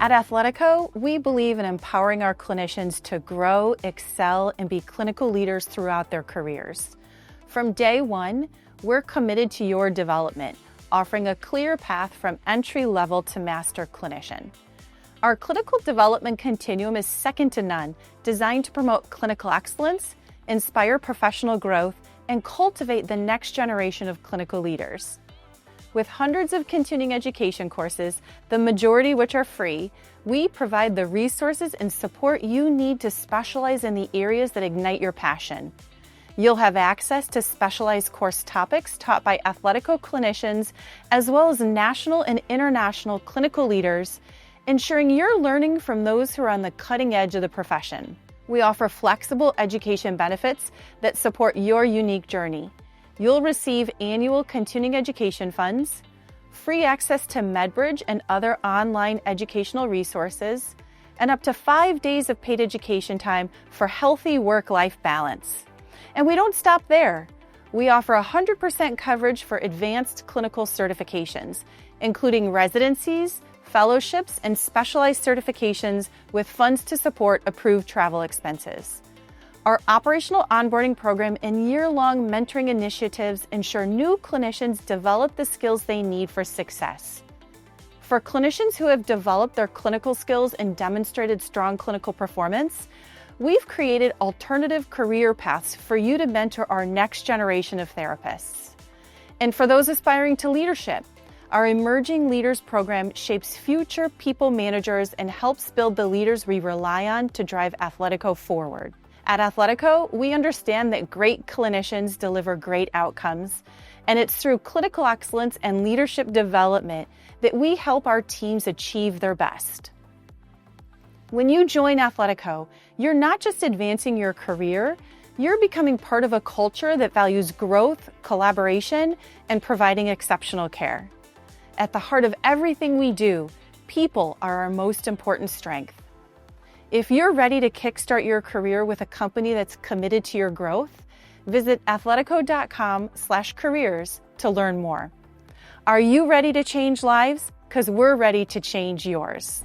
At Athletico, we believe in empowering our clinicians to grow, excel, and be clinical leaders throughout their careers. From day one, we're committed to your development, offering a clear path from entry level to master clinician. Our clinical development continuum is second to none, designed to promote clinical excellence, inspire professional growth, and cultivate the next generation of clinical leaders. With hundreds of continuing education courses, the majority which are free, we provide the resources and support you need to specialize in the areas that ignite your passion. You'll have access to specialized course topics taught by Athletico clinicians, as well as national and international clinical leaders, ensuring you're learning from those who are on the cutting edge of the profession. We offer flexible education benefits that support your unique journey. You'll receive annual continuing education funds, free access to MedBridge and other online educational resources, and up to 5 days of paid education time for healthy work-life balance. And we don't stop there. We offer 100% coverage for advanced clinical certifications, including residencies, fellowships, and specialized certifications with funds to support approved travel expenses. Our operational onboarding program and year-long mentoring initiatives ensure new clinicians develop the skills they need for success. For clinicians who have developed their clinical skills and demonstrated strong clinical performance, we've created alternative career paths for you to mentor our next generation of therapists. And for those aspiring to leadership, our Emerging Leaders program shapes future people managers and helps build the leaders we rely on to drive Athletico forward. At Athletico, we understand that great clinicians deliver great outcomes, and it's through clinical excellence and leadership development that we help our teams achieve their best. When you join Athletico, you're not just advancing your career, you're becoming part of a culture that values growth, collaboration, and providing exceptional care. At the heart of everything we do, people are our most important strength. If you're ready to kickstart your career with a company that's committed to your growth, visit athletico.com/careers to learn more. Are you ready to change lives? Because we're ready to change yours.